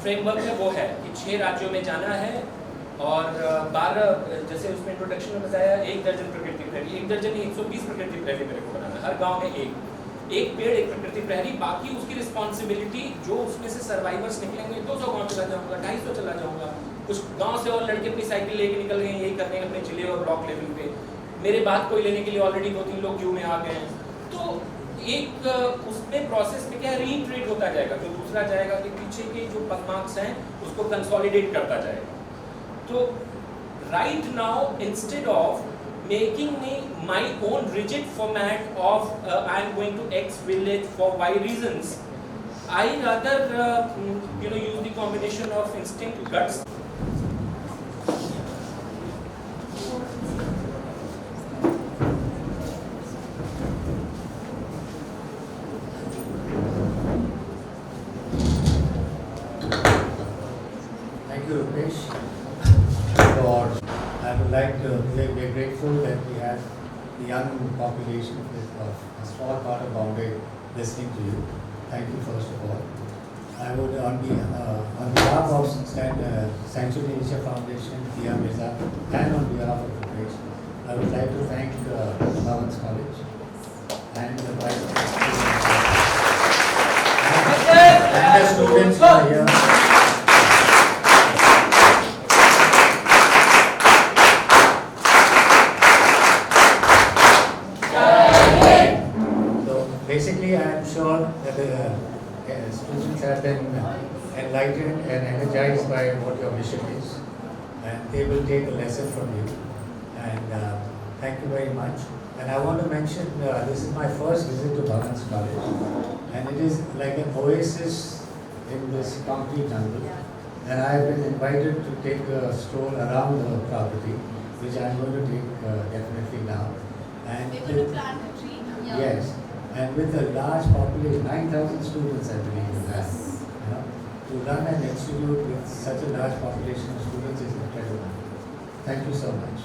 Framework है वो है कि 6 राज्यों में जाना है और 12, जैसे उसमें इंट्रोडक्शन में बताया, 1 दर्जन प्रकृति प्रहरी, 1 दर्जन नहीं 120 प्रकृति प्रहरी मेरे को बनाना है। हर गांव में एक पेड़, एक प्रकृति प्रहरी। बाकी उसकी रिस्पॉन्सिबिलिटी, जो उसमें से सर्वाइवर्स निकलेंगे 200 गाँव चला जाऊँगा, 250 चला जाऊँगा। कुछ गांव से और लड़के अपनी साइकिल लेके निकल गए, यही करने अपने जिले और ब्लॉक लेवल पे। मेरे बात कोई लेने के लिए ऑलरेडी 2-3 लोग क्यू में आ गए हैं। तो एक उसमें प्रोसेस में क्या रीट्रीट होता जाएगा, जो दूसरा जाएगा कि पीछे के जो मार्क्स हैं उसको कंसोलिडेट करता जाएगा। तो right now instead of making me my own rigid format of I am going to X village for Y reasons, I rather use the combination of instinct, guts. Thank you, Rupesh. I would like to say we are grateful that we have the young population with a small part of Bombay listening to you. Thank you first of all. I would on behalf of Sanctuary Asia Foundation, Dia Mirza, and on behalf of Rupesh, I would like to thank Bhavans College and the Vice President and the students who are here. Basically, I am sure that the students have been enlightened and energized by what your mission is, and they will take a lesson from you. And thank you very much. And I want to mention this is my first visit to Bhavans College, and it is like an oasis in this concrete jungle. And I have been invited to take a stroll around the property, which I am going to take definitely now. And we're going to plant a tree. Yeah. Yes. And with a large population, 9,000 students I believe you have, to run an institute with such a large population of students is incredible. Thank you so much.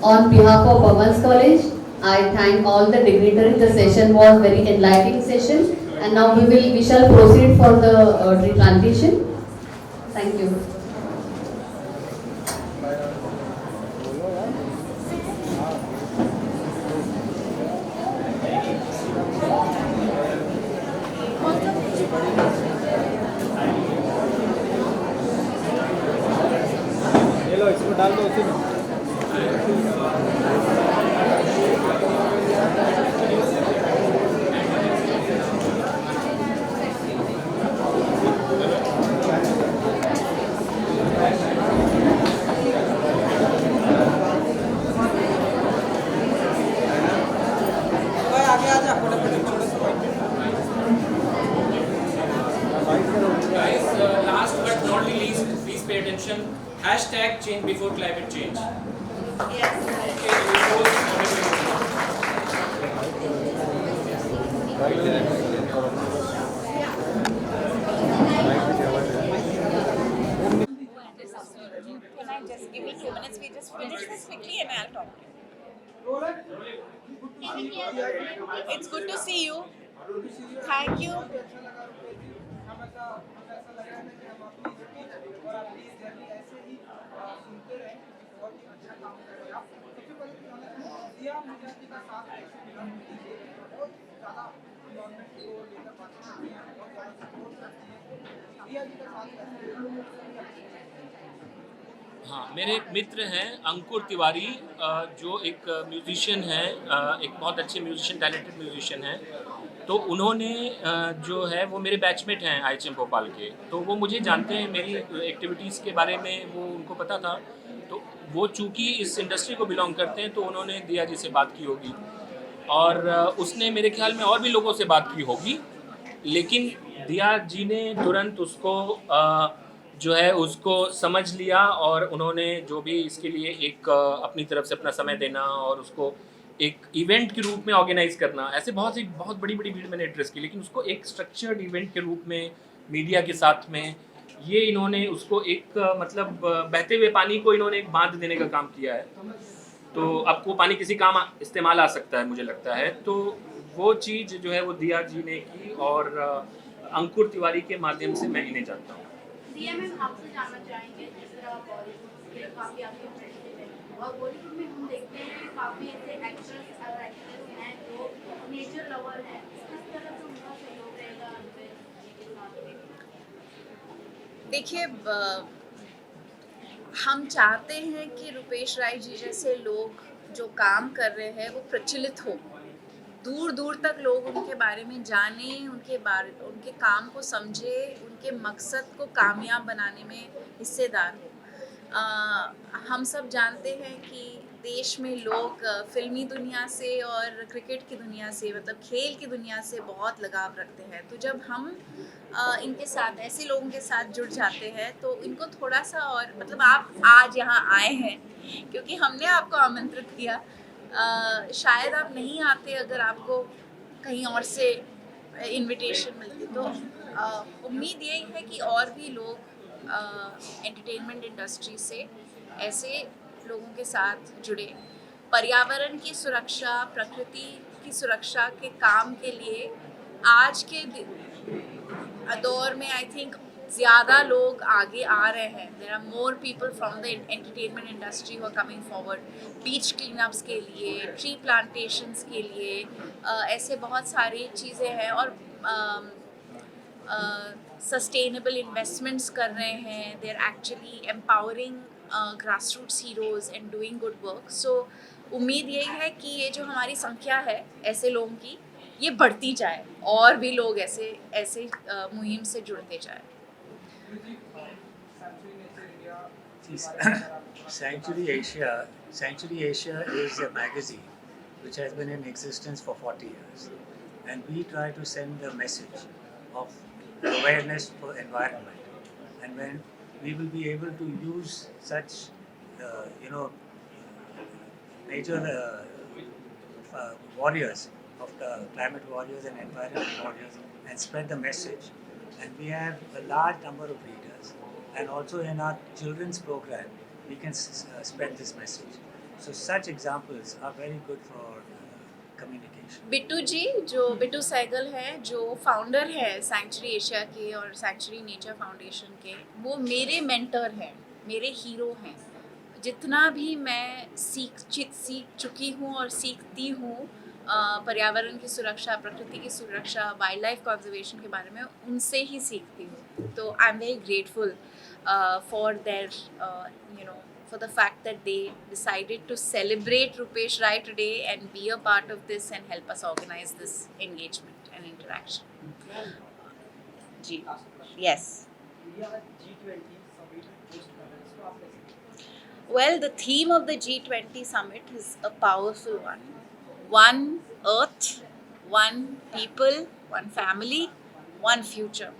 On behalf of Bhavans College, I thank all the dignitaries. The session was very enlightening session, and now we shall proceed for the tree plantation. Thank you. ये लो इसमें डाल दो उसी में। Guys, last but not the least, please pay attention. Hashtag change before climate change. Yes. Okay, we Can I just give me 2 minutes? We just finish this quickly and I'll talk to you. It's good to see you. Thank you. हाँ, मेरे एक मित्र हैं अंकुर तिवारी, जो एक musician हैं, एक बहुत अच्छे म्यूजिशियन, टैलेंटेड म्यूजिशियन हैं। तो उन्होंने जो है वो मेरे बैचमेट हैं IHM भोपाल के, तो वो मुझे जानते हैं, मेरी एक्टिविटीज़ के बारे में वो उनको पता था। तो वो चूँकि इस इंडस्ट्री को बिलोंग करते हैं तो उन्होंने दिया जी से बात की होगी, और उसने मेरे ख्याल में और भी लोगों से बात की होगी, लेकिन दिया जी ने तुरंत उसको जो है उसको समझ लिया, और उन्होंने जो भी इसके लिए एक अपनी तरफ से अपना समय देना और उसको एक इवेंट के रूप में ऑर्गेनाइज करना, ऐसे बहुत बड़ी भीड़ मैंने एड्रेस की, लेकिन उसको एक स्ट्रक्चर्ड इवेंट के रूप में मीडिया के साथ में ये इन्होंने उसको एक मतलब बहते हुए पानी को इन्होंने एक बांध देने का काम किया है। तो अब वो पानी किसी काम इस्तेमाल आ सकता है मुझे लगता है। तो वो चीज़ जो है वो दिया जी ने की और अंकुर तिवारी के माध्यम से मैं इन्हें जानता हूँ। दिया मैम, आपसे जानना चाहेंगे, जिस तरह बॉलीवुड में काफ़ी आपके फ्रेंड्स हैं और बॉलीवुड में हम देखते हैं काफ़ी ऐसे एक्टर्स और एक्ट्रेस हैं जो नेचर लवर हैं, किस तरह से उनका सहयोग रहेगा रुपेश जी के साथ? देखिए, हम चाहते हैं कि रुपेश राय जी जैसे लोग जो काम कर रहे हैं वो प्रचलित हो, दूर दूर तक लोग उनके बारे में जानें, उनके काम को समझे, उनके मकसद को कामयाब बनाने में हिस्सेदार हो। हम सब जानते हैं कि देश में लोग फिल्मी दुनिया से और क्रिकेट की दुनिया से, मतलब खेल की दुनिया से बहुत लगाव रखते हैं। तो जब हम इनके साथ, ऐसे लोगों के साथ जुड़ जाते हैं तो इनको थोड़ा सा और, मतलब आप आज यहाँ आए हैं क्योंकि हमने आपको आमंत्रित किया, शायद आप नहीं आते अगर आपको कहीं और से इनविटेशन मिलती। तो उम्मीद यही है कि और भी लोग एंटरटेनमेंट इंडस्ट्री से ऐसे लोगों के साथ जुड़े, पर्यावरण की सुरक्षा, प्रकृति की सुरक्षा के काम के लिए आज के दौर में आई थिंक ज़्यादा लोग आगे आ रहे हैं। There are more people from the entertainment industry who are coming forward, beach cleanups के लिए, ट्री प्लांटेशंस के लिए, ऐसे बहुत सारी चीज़ें हैं और सस्टेनेबल इन्वेस्टमेंट्स कर रहे हैं। They are actually empowering grassroots heroes and doing good work. So उम्मीद यही है कि ये जो हमारी संख्या है ऐसे लोगों की, ये बढ़ती जाए और भी लोग ऐसे मुहिम से जुड़ते जाए। Sanctuary Asia is a magazine which has been in existence for 40 years, and we try to send a message of awareness for environment. And when we will be able to use such, major warriors of the climate warriors and environment warriors, and spread the message. And we have a large number of readers, and also in our children's program we can spread this message. So such examples are very good for communication. Bittu जी, जो बिट्टू सहगल हैं, जो founder हैं sanctuary Asia के और sanctuary nature foundation के, वो मेरे mentor हैं, मेरे हीरो हैं। जितना भी मैं सीख चुकी हूँ और सीखती हूँ पर्यावरण की सुरक्षा, प्रकृति की सुरक्षा, वाइल्ड लाइफ कंजर्वेशन के बारे में, उनसे ही सीखती हूँ। तो I am very grateful for their for the fact that they decided to celebrate Rupesh Rai today and be a part of this and help us organize this engagement and interaction. Ji, yes. Well, the theme of the G20 summit is a powerful one. One earth, one people, one family, one future.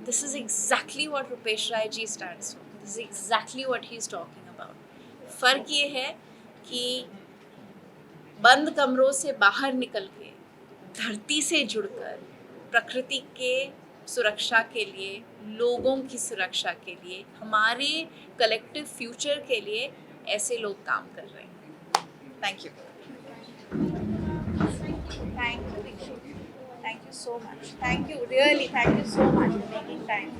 This is exactly what Rupesh Rai ji stands for. This is exactly what he is talking about. फ़र्क ये है कि बंद कमरों से बाहर निकल के, धरती से जुड़कर, प्रकृति के सुरक्षा के लिए, लोगों की सुरक्षा के लिए, हमारे कलेक्टिव फ्यूचर के लिए ऐसे लोग काम कर रहे हैं। Thank you. Thank you so much. Thank you, really, thank you so much for making time.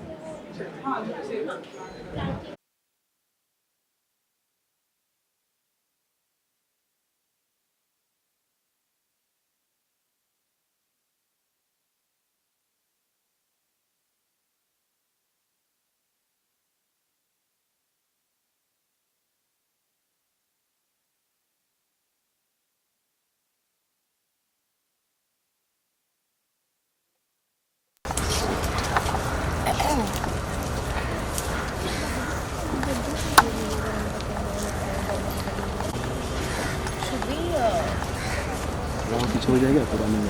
पीछे हो जाएगा थोड़ा, नहीं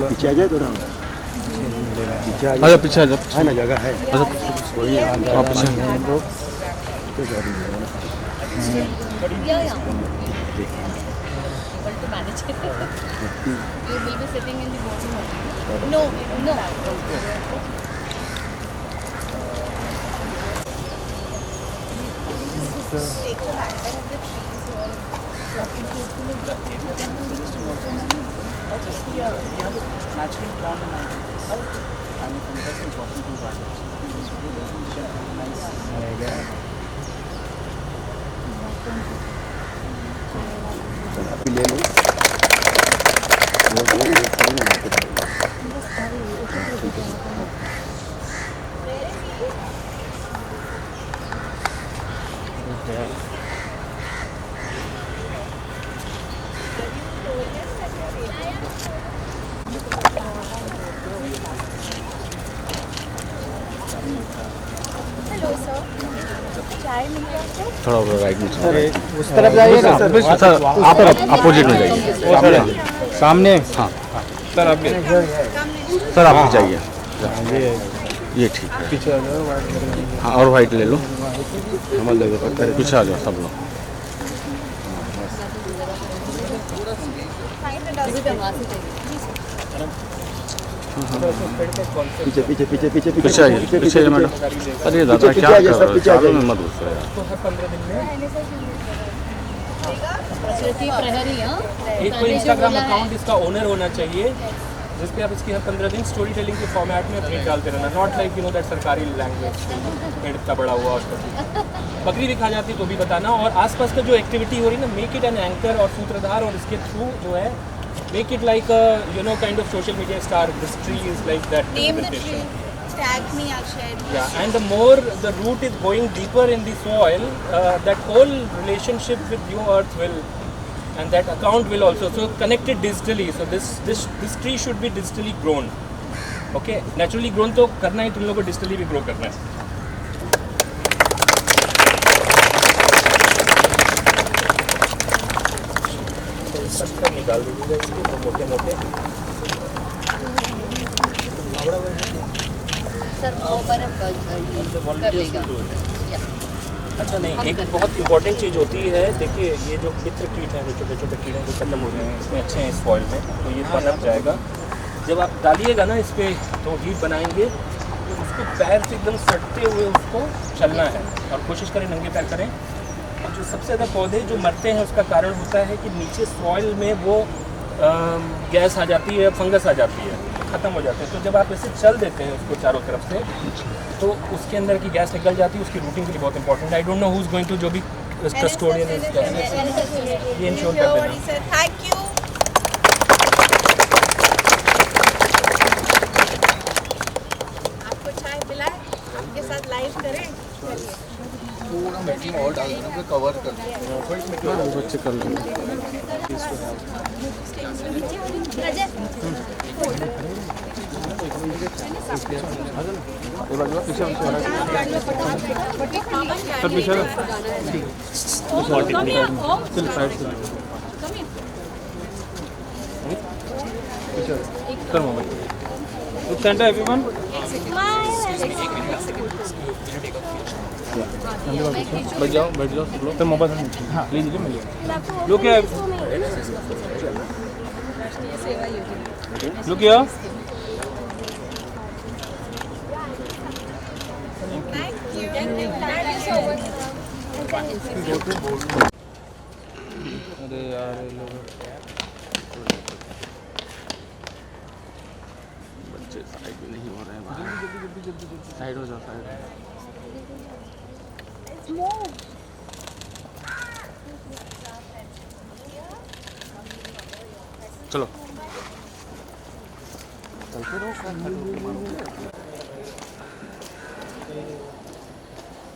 पीछे आ जाए थोड़ा, पीछे आ जाए, पीछे आ जाए, है ना जगह है, वही आप पीछे to manage it. You will be sitting in the boardroom only. No, no. Take the background of the trees or naturally plant in mountains. And it's interesting talking to wildlife. ले लो हेलो सर, चाय मिल गया आपको? थोड़ा और right में उस तरफ जाइएगा सर आप अपोजिट में जाइए सामने। हाँ सर आप सर आप जाइए ये ठीक है पीछे आ जाओ। हाँ और वाइट ले लो हमारे ले लो पीछे आ जाओ सब लोग पीछे पीछे पीछे पीछे पीछे आइए पीछे आइए मैडम अरे दादा क्या कर रहे हो चारों में मत घुसो यार प्रकृति प्रहरी, हाँ? एक कोई इंस्टाग्राम अकाउंट इसका ओनर होना चाहिए जिस पे आप इसकी हर 15 दिन स्टोरी टेलिंग के फॉर्मेट में प्रिंट डालते रहना, नॉट लाइक दैट सरकारी लैंग्वेज पेड़ इतना बड़ा हुआ उसका बकरी दिखा जाती है तो भी बताना। और आसपास का जो एक्टिविटी हो रही है ना, मेक इट एन एंकर और सूत्रधार, और इसके थ्रू जो है make it like kind of social media star, this tree is like that Name the tree. Tag me, I'll share. Yeah, and the more the root is going deeper in the soil, that whole relationship with your earth will, and that account will also, so connected digitally. So this tree should be digitally grown. Okay, naturally grown तो करना ही, तुम लोगों को digitally भी grow करना है. पत्थर निकाल दीजिएगा इसके तो मोटे मोटे. सर वो बर्फ कर लेगा। अच्छा नहीं, एक बहुत इंपॉर्टेंट चीज़ होती है, देखिए ये जो मित्र कीट हैं, जो छोटे छोटे कीड़े जो खत्म हो रहे हैं इसमें अच्छे हैं इस फॉइल में, तो ये पनप जाएगा। जब आप डालिएगा ना इस पर तो हीट बनाएंगे तो उसको पैर से एकदम सटते हुए उसको चलना है, और कोशिश करें नंगे पैर करें। और जो सबसे ज़्यादा पौधे जो मरते हैं उसका कारण होता है कि नीचे सॉइल में वो गैस आ जाती है, फंगस आ जाती है, ख़त्म हो जाते हैं। तो जब आप इसे चल देते हैं उसको चारों तरफ से तो उसके अंदर की गैस निकल जाती है, उसकी रूटिंग के लिए बहुत इंपॉर्टेंट है। I don't know who is going to, जो भी कस्टोडियन है इसका, ये इंश्योर कर देना। Thank you. आपको चाय पिलाएं, आपके साथ लाइव करें। पूरा मीटिंग और डाल देना, कवर कर देना। बच्चे कर लेंगे सर पीछे सर मोबाइल सेंटर एवरीवन बैठ जाओ सब लोग। सर मोबाइल हाँ लीजिए मिलिए लोग क्या लोग क्या अरे यार ये लोग बच्चे साइड में नहीं हो रहे हैं बाहर साइड हो जाओ साइड चलो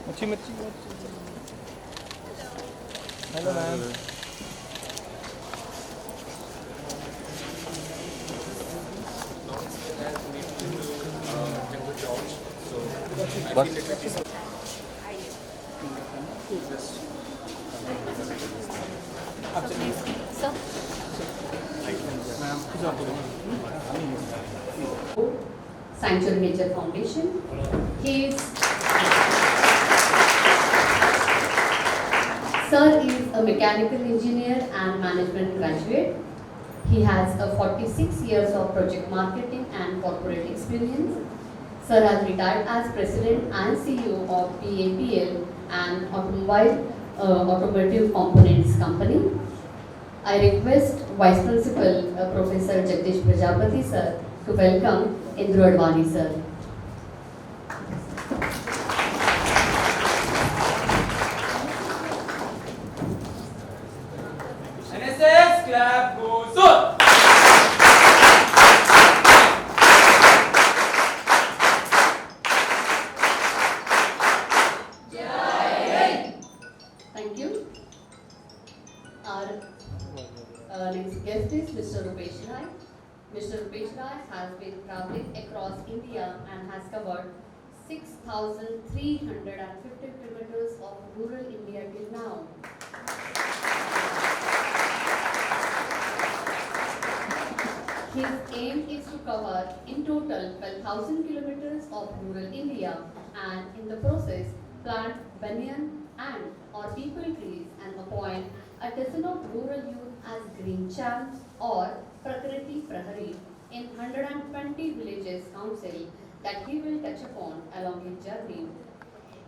अच्छी मिर्ची hello ma'am Sanctuary Nature Foundation. Sir is a mechanical engineer and management graduate. He has a 46 years of project marketing and corporate experience. Sir has retired as President and CEO of PAPL, an automotive components company. I request Vice Principal Professor Jagdish Prajapati sir to welcome Indru Advani sir. NSS clap goes on. Thank you. Our next guest is Mr. Rupesh Rai. Mr. Rupesh Rai has been traveling across India and has covered 6,350 kilometers of rural India till now. His aim is to cover in total 12,000 kilometers of rural India and in the process plant banyan and or people trees and appoint a dozen of rural youth as green champs or Prakriti Prahari in 120 villages council that he will touch upon along his journey.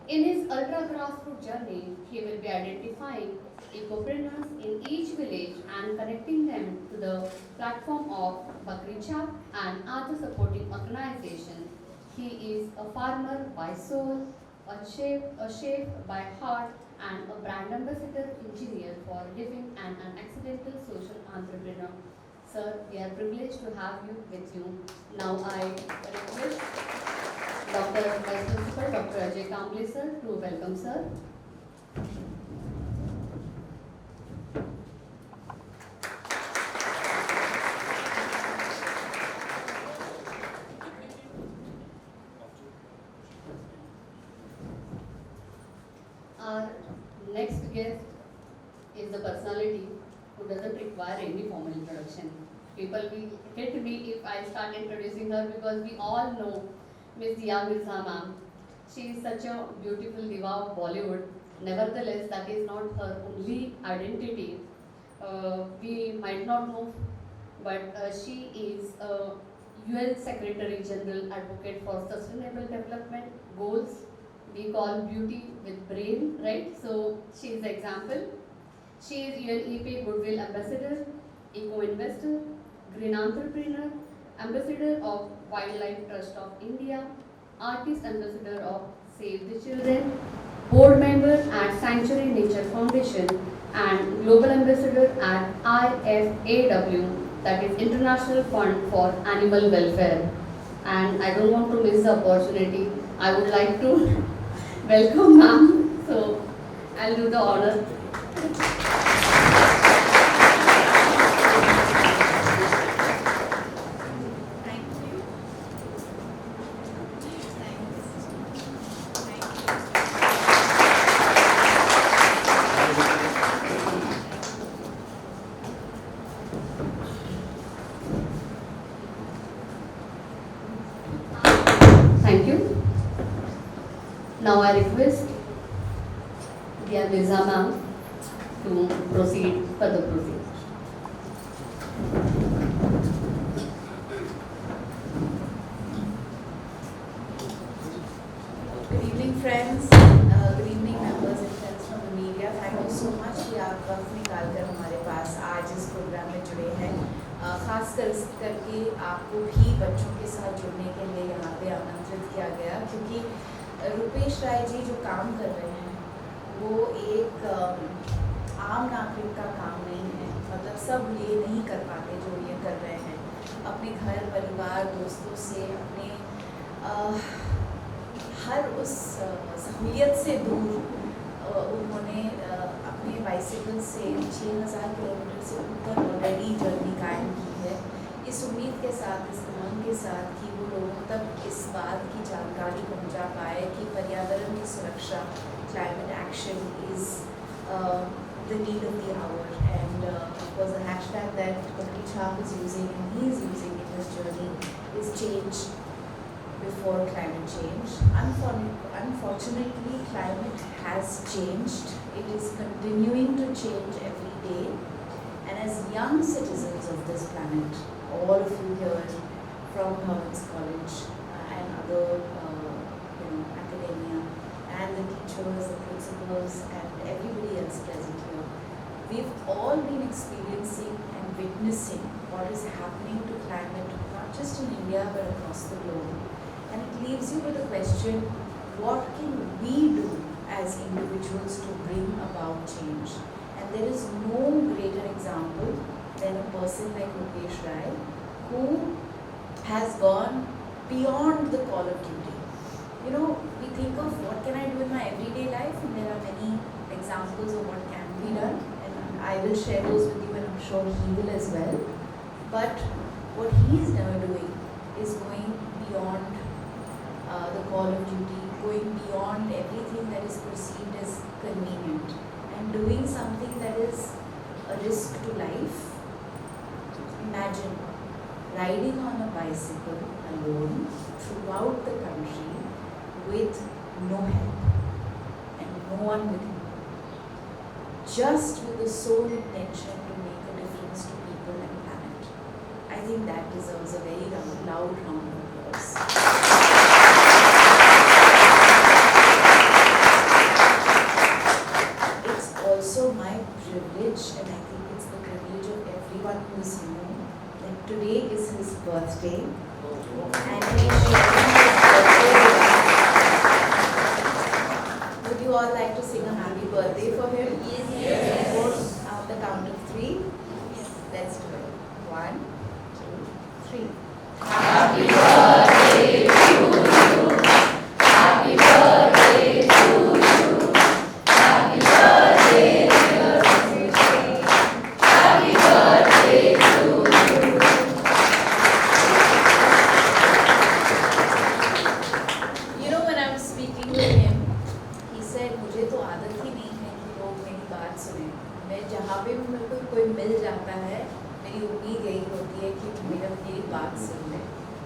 In his ultra grassroots journey, he will be identifying ecopreneurs in each village and connecting them to the platform of Bakri Chap and other supporting organizations. He is a farmer by soul, a chef by heart, and a brand ambassador engineer for living and an accidental social entrepreneur. Sir, we are privileged to have you with you. Now I request Dr. Vice Principal Dr. Ajay Kamble sir to welcome sir. Our next guest is the personality who doesn't require any formal introduction. People will hit me if I start introducing her because we all know Ms. Dia Mirza ma'am. She is such a beautiful diva of Bollywood. Nevertheless, that is not her only identity. We might not know, but she is a UN Secretary General Advocate for Sustainable Development Goals. We call beauty with brain, right? So she is the example. She is UNEP Goodwill Ambassador, Eco Investor, Green Entrepreneur, Ambassador of Wildlife Trust of India, Artist Ambassador of Save the Children, Board Member at Sanctuary Nature Foundation, and Global Ambassador at IFAW, that is International Fund for Animal Welfare. And I don't want to miss the opportunity. I would like to welcome ma'am. So I'll do the honor. Thank you. Now I request Dia Mirza ma'am to proceed further proceed. Good evening friends, good evening members and friends from the media. Thank you so much कि आप वक्त निकाल कर हमारे पास आज इस programme में जुड़े हैं. खास करके आपको भी बच्चों के साथ जुड़ने के लिए यहाँ पे आमंत्रित किया गया क्योंकि रुपेश राय जी जो काम कर रहे हैं वो एक आम नागरिक का काम नहीं है. मतलब सब ये नहीं कर पाते जो ये कर रहे हैं. अपने घर परिवार दोस्तों से अपने हर उस सहूलियत से दूर उन्होंने अपने बाइसिकल से 6,000 किलोमीटर से ऊपर ऑलरेडी जर्नी कायम की है. इस उम्मीद के साथ, इस उमंग के साथ कि वो लोगों तक इस बात की जानकारी पहुंचा पाए कि पर्यावरण की सुरक्षा, climate action is the need of the hour, and it was a hashtag that Bakri Chap is using and he is using in his journey is change before climate change. Unfortunately, climate has changed It is continuing to change every day. And as young citizens of this planet, all of you here from Providence College and other academia, and the teachers, the principals, and everybody else present here, we've all been experiencing and witnessing what is happening to climate, not just in India but across the globe. And it leaves you with a question, what can we do as individuals to bring about change? And there is no greater example than a person like Rupesh Rai, who has gone beyond the call of duty. You know, we think of what can I do in my everyday life, and there are many examples of what can be done, and I will share those with you, and I'm sure he will as well. But what he is now doing is going beyond the call of duty, going beyond everything that is perceived as convenient, and doing something that is a risk to life. Imagine riding on a bicycle alone throughout the country with no help and no one with you, just with the sole intention to make a difference to people and planet. I think that deserves a very loud round of applause. It's also my privilege, and I think it's the privilege of everyone who is here, that today is his birthday, and he shared his birthday with us. Would you all like to sing a happy birthday for him? Yes. On the count of 3. Yes. Let's do it. 1, 2, 3. Happy birthday to you. Happy birthday to you. Happy birthday, dear Rupesh. Happy birthday to you. You know, when I was speaking with him, he said, मुझे तो आदत ही नहीं है कि लोग मेरी बात सुने. मैं जहाँ पे भी मेरे को कोई मिल जाता है, मेरी उम्मीद यही होती है कि मेरी बात सुन ले.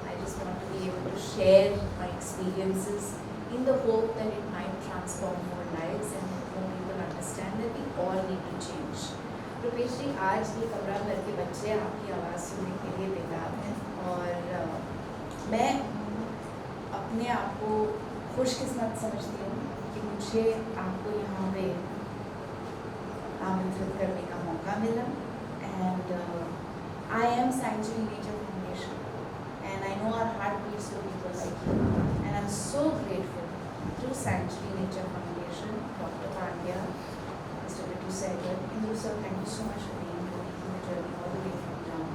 I just want to be able to share my experiences in the hope that it might transform more lives and more people understand that we all need to change. Rupesh जी, आज ये कमरा भर के बच्चे आपकी आवाज़ सुनने के लिए बेताब हैं, और मैं अपने आप को खुशकिस्मत समझती हूँ कि मुझे आपको यहाँ पे आमंत्रित करने का मौका मिला. And I am Sanctuary Nature Foundation, and I know our heart beats for people like you, and I'm so grateful to Sanctuary Nature Foundation, Dr. Pandya, Mr. Bittu Sehgal. Indru sir, thank you so much for being here, making the journey all the way from town,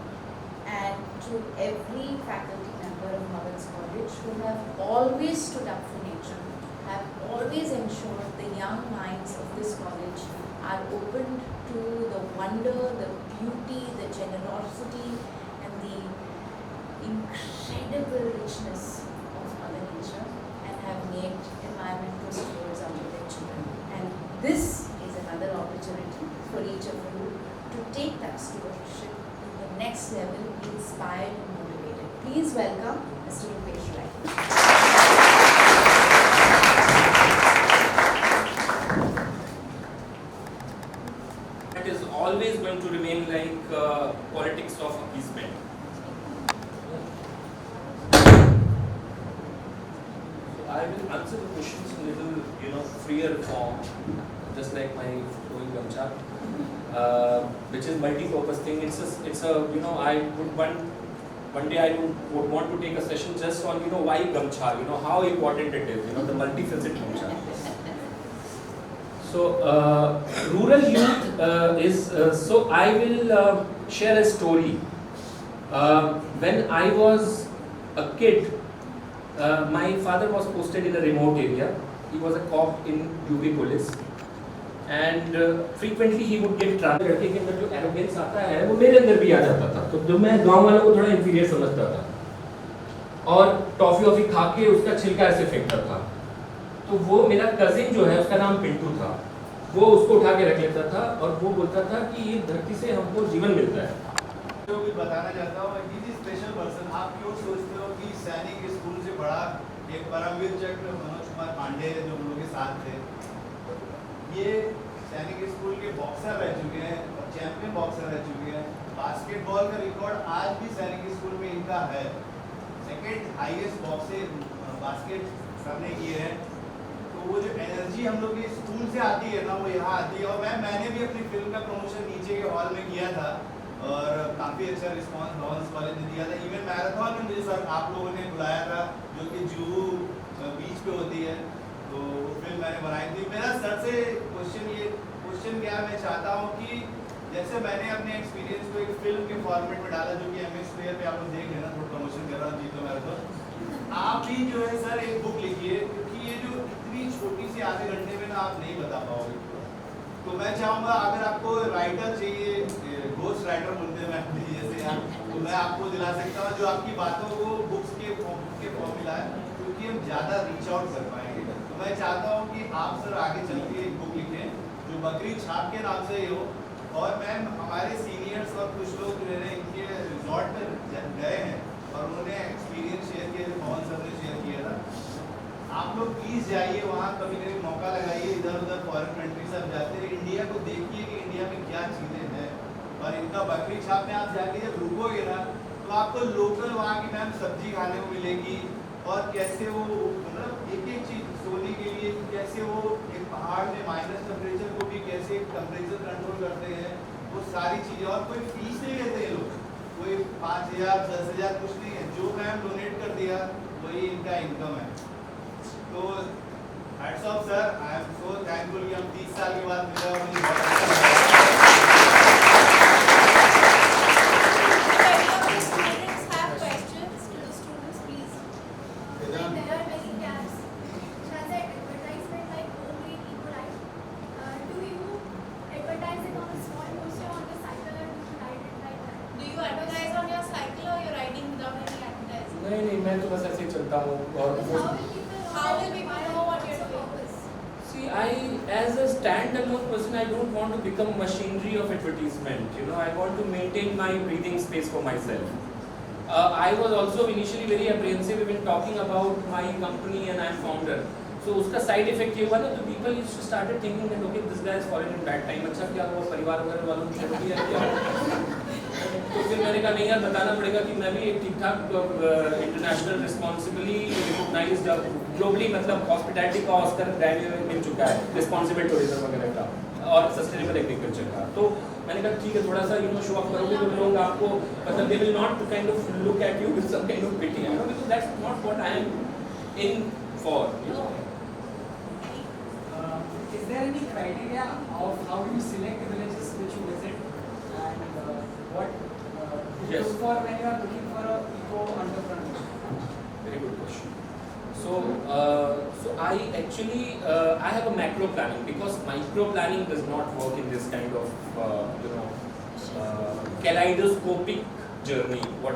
and to every faculty member of Providence College who have always stood up for nature, have always ensured the young minds of this college are open to the wonder, the beauty, the generosity, and the incredible richness of Mother Nature, and have made environmental stewards out of their children. And this is another opportunity for each of you to take that stewardship to the next level, be inspired and motivated. Please welcome Mr. Rupesh Rai. It is always going to remain like politics of appeasement. So I will answer the questions in a little, freer form, just like my flowing gamcha, which is multi-purpose thing. It's a I would one day I would want to take a session just on why gamcha, how important it is, the multifaceted gamcha. So, rural youth is, so I will share a story. When I was a kid, my father was posted in a remote area. He was a cop in UP police. And frequently he would get transferred. लड़के के अंदर जो arrogance आता है वो मेरे अंदर भी आ जाता था. तो जब मैं गांव वालों को थोड़ा inferior समझता था और टॉफी खा के उसका छिलका ऐसे फेंकता था, तो वो मेरा कजिन जो है उसका नाम पिंटू था, वो उसको उठा के रख लेता था और वो बोलता था कि ये धरती से हमको जीवन मिलता है. जो भी बताना चाहता हूँ, इज स्पेशल पर्सन. आप क्यों सोचते हो कि सैनिक स्कूल से बड़ा एक परमवीर चक्र मनोज कुमार पांडे जो हम लोग के साथ थे, ये सैनिक स्कूल के बॉक्सर रह चुके हैं और चैंपियन बॉक्सर रह चुके हैं। बास्केटबॉल का रिकॉर्ड आज भी सैनिक स्कूल में इनका है, सेकेंड हाईएस्ट बास्केट करने की है। तो वो जो एनर्जी हम लोग के स्कूल से आती है ना, वो यहाँ आती है। और मैंने भी अपनी फिल्म का प्रमोशन नीचे के हॉल में किया था और काफ़ी अच्छा रिस्पांस लॉरेंस कॉलेज ने दिया था। इवन मैराथन में मुझे सर आप लोगों ने बुलाया था, जो कि जुहू बीच पे होती है, तो वो फिल्म मैंने बनाई थी। मेरा सर से क्वेश्चन क्या है, मैं चाहता हूँ कि जैसे मैंने अपने एक्सपीरियंस को एक फिल्म के फॉर्मेट में डाला, जो कि MS प्लेयर पे आप लोग देख लेना, थोड़ा प्रमोशन कर रहा हूँ जीतो मैराथन। आप भी जो है सर एक बुक लिखिए, क्योंकि ये जो इतनी छोटी सी आधे घंटे में ना आप नहीं बता पाओगे। तो मैं चाहूँगा अगर आपको राइटर चाहिए, घोस्ट राइटर बोलते हैं मैं जैसे आप, तो मैं आपको दिला सकता हूँ जो आपकी बातों को बुक्स के फॉर्मूला है, क्योंकि हम ज़्यादा रीच आउट कर पाएंगे। तो मैं चाहता हूँ कि आप सर आगे चल के एक बुक लिखें जो बकरी छाप के नाम से ही हो। और मैम हमारे सीनियर्स और कुछ लोग जो है इनके रिजॉर्ट में गए हैं और उन्होंने एक्सपीरियंस शेयर किया, जो मोहन सर ने शेयर किया था। आप लोग प्लीज़ जाइए वहाँ, कभी कभी मौका लगाइए, इधर उधर फॉरेन कंट्री सब जाते हैं, इंडिया को देखिए कि इंडिया में क्या चीज़ें हैं। और इनका बकरी छाप में आप जाके जब रुकोगे ना, तो आपको लोकल वहाँ की मैम सब्जी खाने को मिलेगी, और कैसे वो मतलब एक एक चीज़ सोने के लिए, कैसे वो एक पहाड़ में माइनस टेम्परेचर को भी कैसे टेम्परेचर कंट्रोल करते हैं, वो सारी चीज़ें। और कोई फीस नहीं लेते ये लोग, कोई 5,000 10,000 कुछ नहीं है, जो मैम डोनेट कर दिया वही इनका इनकम है। तो hats off sir, I am so thankful कि हम 30 साल के बाद मिले और मुझे बहुत अच्छा नहीं, मैं तो बस ऐसे ही चलता हूँ। और see, as a stand-alone person, I don't want to become machinery of advertisement. You know, I want to maintain my breathing space for myself. I was also initially very apprehensive when talking about my company and I'm founder. So उसका side effect ये हुआ ना, तो people used to started thinking that okay, this guy is fallen in bad time. अच्छा क्या हुआ, परिवार वगैरह वालों की छोड़ दिया क्या? तो फिर मैंने कहा नहीं यार, बताना पड़ेगा कि मैं भी एक ठीक ठाक इंटरनेशनल रिस्पॉन्सिबली रिकॉग्नाइज्ड ग्लोबली, मतलब हॉस्पिटैलिटी का ऑस्कर ग्रैमी मिल चुका है, रिस्पॉन्सिबल टूरिज्म वगैरह का और सस्टेनेबल एग्रीकल्चर का। तो मैंने कहा ठीक है, थोड़ा सा शो ऑफ करोगे तो लोग आपको मतलब they will not kind of look at you with some kind of pity, you know, because that's not what I am in for, you know. Is there any criteria of how you select the villages which you visit, and what you look for when you are looking for a eco entrepreneur? Very good question. So I actually I have a macro planning, because micro planning does not work in this kind of kaleidoscopic journey. What